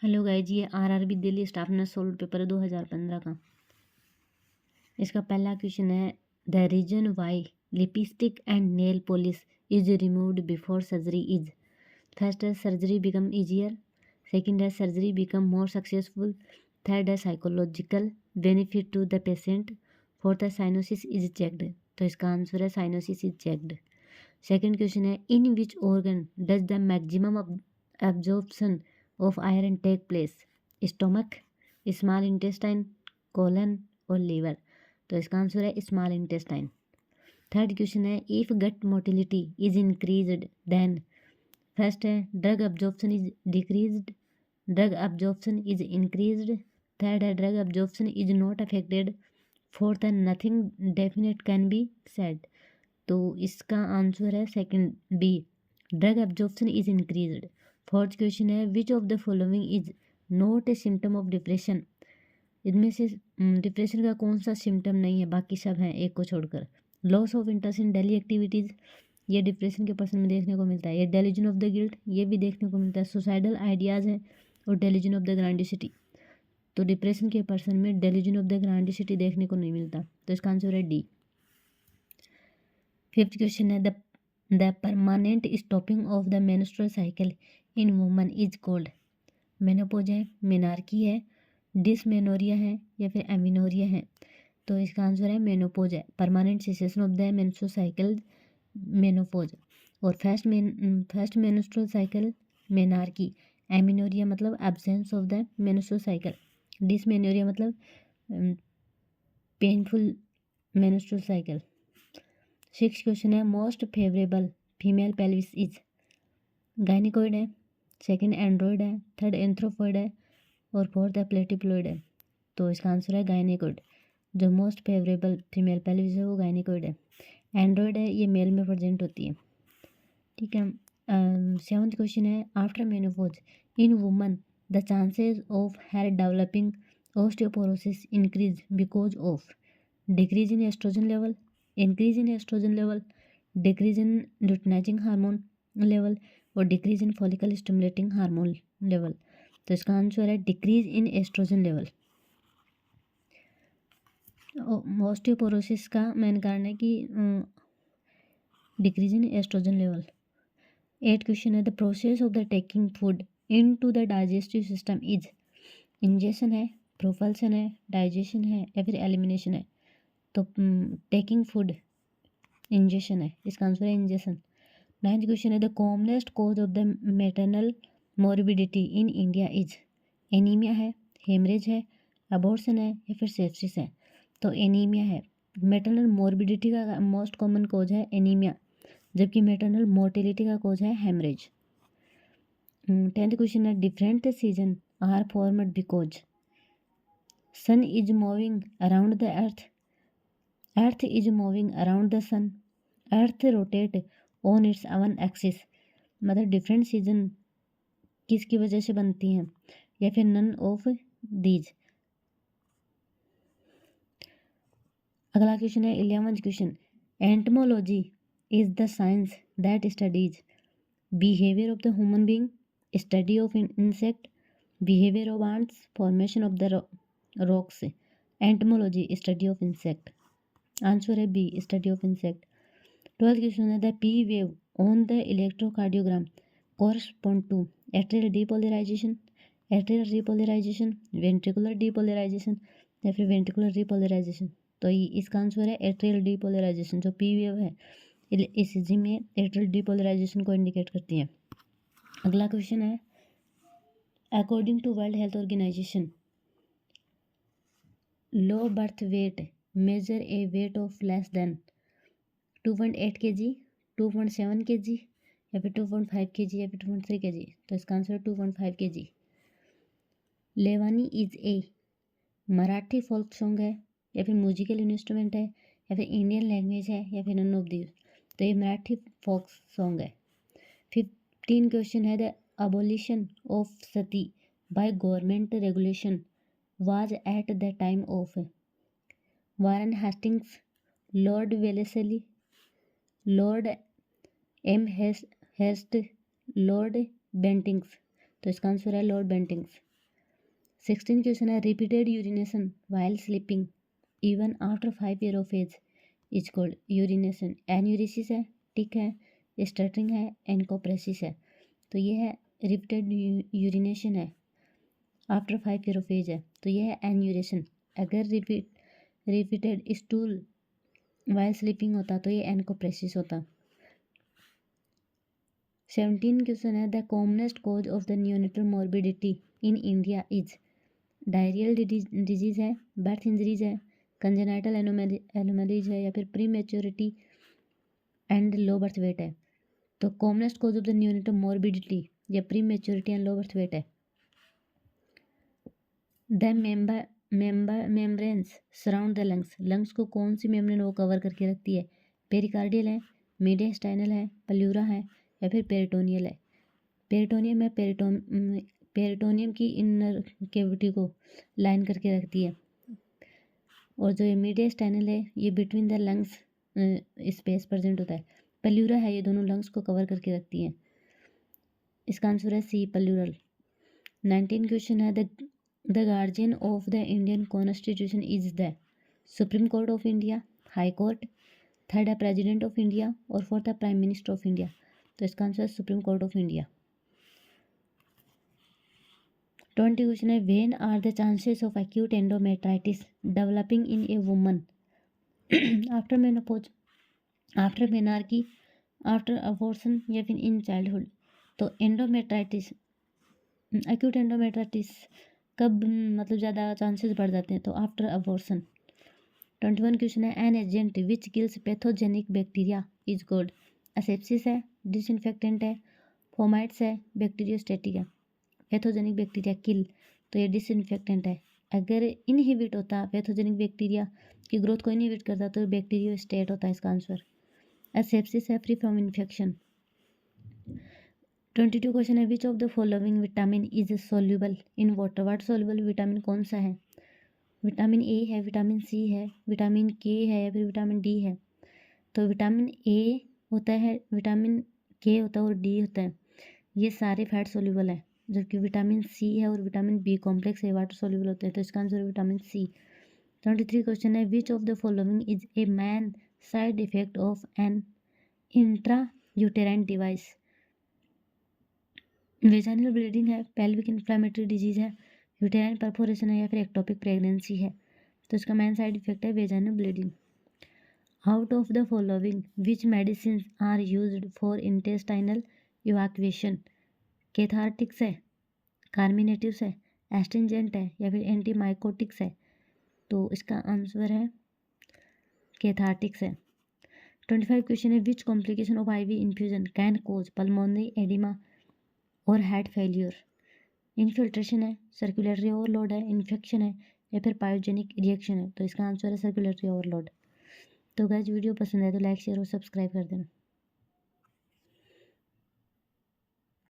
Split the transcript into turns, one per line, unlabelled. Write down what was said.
Hello guys, ये RRB Delhi staff nurse solved paper 2015 का। इसका पहला क्वेश्चन है, the reason why lipstick and nail polish is removed before surgery is. First है surgery become easier, second है surgery become more successful, third है psychological benefit to the patient, fourth है cyanosis is checked. तो इसका answer है cyanosis is checked. Second question है, in which organ does the maximum absorption of iron take place, stomach, small intestine, colon और liver. तो इसका answer है small intestine. Third question है, if gut motility is increased then. First है drug absorption is decreased, drug absorption is increased, third है drug absorption is not affected, fourth है nothing definite can be said. तो इसका answer है second B, drug absorption is increased. Fourth question है, which of the following is not a symptom of depression. इनमें से depression का कौन सा सिम्टम नहीं है, बाकी सब हैं एक को छोड़कर। Loss of interest in daily activities, ये डिप्रेशन के पर्सन में देखने को मिलता है। ये डेल्यूजन ऑफ द गिल्ट, ये भी देखने को मिलता है। सुसाइडल आइडियाज़ है और डेल्यूजन ऑफ द ग्रैंडिसिटी। तो डिप्रेशन के पर्सन में डेल्यूजन ऑफ द ग्रैंडिसिटी देखने को नहीं मिलता। तो इसका आंसर है डी। फिफ्थ क्वेश्चन है, the permanent stopping of the menstrual cycle in woman is called. Menopause है, मेनार्की है, डिसमेनोरिया है या फिर एमिनोरिया है। तो इसका आंसर है मेनोपॉज है। Permanent cessation of the menstrual cycle menopause. और first menstrual cycle menarche, amenorrhoea मतलब absence of the menstrual cycle, dysmenorrhoea मतलब painful menstrual cycle. Six question है, most favourable female pelvis is. Gynaecoid है, second android है, third anthropoid है और fourth है प्लेटिप्लॉइड है। तो इसका आंसर है गायनिकोइड। जो मोस्ट फेवरेबल फीमेल पेल्विस है वो गायनिकोइड है। एंड्रॉयड है, ये मेल में प्रेजेंट होती है। ठीक है। सेवंथ क्वेश्चन है, after menopause in woman the chances of her developing osteoporosis increase because of decrease in oestrogen level, increase in oestrogen level, decrease in luteinizing hormone level और decrease in follicle stimulating hormone level. तो इसका answer है decrease in oestrogen level. Osteoporosis का main कारण है कि decrease in oestrogen level. Eight question है, the process of the taking food into the digestive system is. Ingestion है, propulsion है, डाइजेशन है या फिर एलिमिनेशन है। तो टेकिंग फूड इंजेशन है, इसका आंसर है इंजेशन। नाइन्थ क्वेश्चन है, the commonest cause of the maternal morbidity in India is. Anaemia है, हेमरेज है, अबॉर्शन है या फिर सेप्सिस है। तो एनीमिया है। मैटरनल मोर्बिडिटी का मोस्ट कॉमन कॉज है एनीमिया, जबकि मैटरनल मोर्टेलिटी का कॉज है हेमरेज। टेंथ क्वेश्चन है, different season are formed because sun is moving around the earth is moving around the sun, earth rotate on its own axis. मतलब different season किसकी वजह से बनती हैं या फिर नन ऑफ दीज। अगला क्वेश्चन है 11th question, entomology is the science that studies behaviour of the human being, study of insect, behaviour of ants, formation of the rocks. Entomology study of insect. Answer है B, study of insect. 12th question है, the P wave on the electrocardiogram correspond to atrial depolarization, atrial repolarization, ventricular depolarization या फिर ventricular repolarisation. तो इसका answer है atrial depolarisation. जो P wave है ECG में एट्रियल डीपोलराइजेशन को इंडिकेट करती है। अगला क्वेश्चन है, according to World Health Organization low birth weight measure a weight of less than 2.8 kg, 2.7 kg या फिर 2.5 kg या फिर 2.3 kg। तो इसका आंसर है 2.5 kg। लेवानी is a Marathi folk song है या फिर म्यूजिकल इंस्ट्रूमेंट है या फिर इंडियन लैंग्वेज है या फिर नन ऑफ दीज। तो ये मराठी फोक सॉन्ग है। 15 क्वेश्चन है, the abolition of sati by government regulation was at the time of Warren Hastings, Lord Wellesley, Lord Amherst, Lord Bentinck. तो इसका आंसर है लॉर्ड बेंटिंग्स। 16 क्वेश्चन है repeated urination while sleeping even after 5 year of age is called urination. Enuresis है, tic है, stuttering है, एनकोप्रेसिस है। तो ये है रिपीटेड यूरिनेशन है, आफ्टर 5 ईयर ऑफ एज है, तो ये है एन्यूरेशन। अगर रिपीटेड स्टूल वाइल स्लीपिंग होता तो ये एनकोप्रेसिस होता। 17 क्वेश्चन है the commonest cause of the neonatal morbidity in India is diarrhoeal disease है, बर्थ इंजरीज है, कंजेनाइटल एनोमलीज है, या फिर prematurity and low birth weight है। तो commonest cause of the neonatal morbidity या prematurity and low birth weight है। The membranes surround the lungs, lungs को कौन सी मेम्ब्रेन वो कवर करके रखती है? पेरिकार्डियल है, मीडियास्टाइनल है, प्लूरा है, या फिर पेरिटोनियल है। पेरिटोनियम है, पेरिटोनियम की इनर कैविटी को लाइन करके रखती है, और जो ये मीडियास्टाइनल है ये between the lungs space present होता है। प्लूरा है, ये दोनों लंग्स को कवर करके रखती है। इसका आंसर है सी, प्लूरल। 19 क्वेश्चन है the guardian of the Indian constitution is the Supreme Court of India, high court, third है प्रेसिडेंट ऑफ इंडिया, और फोर्थ है प्राइम मिनिस्टर ऑफ इंडिया। तो इसका आंसर है Supreme Court of India. 20 question है when are the chances of acute endometritis developing in a woman after menopause, after menarche, after abortion, या फिर in childhood. तो endometritis, acute endometritis कब मतलब ज़्यादा चांसेस बढ़ जाते हैं? तो आफ्टर अबॉर्शन। 21 क्वेश्चन है an agent which kills pathogenic bacteria is called, asepsis है, डिसइंफेक्टेंट है, फोमाइट्स है, बैक्टीरियोस्टैटिक है। पैथोजेनिक बैक्टीरिया किल, तो ये डिसइंफेक्टेंट है। अगर इनहिबिट होता पैथोजेनिक बैक्टीरिया की ग्रोथ को इनहिबिट करता तो बैक्टीरियोस्टेट होता है इसका आंसर। एसेप्सिस है, फ्री फ्रॉम इन्फेक्शन। 22 क्वेश्चन है which of the following vitamin is soluble in water, water soluble vitamin कौन सा है? विटामिन ए है, विटामिन सी है, विटामिन के है, या फिर विटामिन डी है। तो विटामिन ए होता है, विटामिन के होता है और डी होता है, ये सारे फैट सोल्यूबल है। जबकि विटामिन सी है और विटामिन बी कॉम्प्लेक्स है, वाटर सोल्यूबल होते हैं। तो इसका आंसर है विटामिन सी। 23 क्वेश्चन है which of the following is a main side effect of an intrauterine device? Vaginal bleeding है, पेल्विक इन्फ्लेमेटरी डिजीज है, यूटेराइन परफोरेशन है, या फिर एक्टोपिक प्रेगनेंसी है। तो इसका मेन साइड इफेक्ट है vaginal bleeding. Out of the following which medicine are used for intestinal evacuation? Cathartics है, कार्मिनेटिव्स है, एस्ट्रिंजेंट है, या फिर एंटीमाइकोटिक्स है। तो इसका आंसर है कैथार्टिक्स है। 25 क्वेश्चन है which complication of IV infusion can cause pulmonary oedema और हार्ट फेल्यूर? इन्फिल्ट्रेशन है, सर्कुलेटरी ओवरलोड है, इन्फेक्शन है, या फिर पायोजेनिक रिएक्शन है। तो इसका आंसर है सर्कुलेटरी ओवरलोड। तो गाइस वीडियो पसंद है तो लाइक शेयर और सब्सक्राइब कर देना।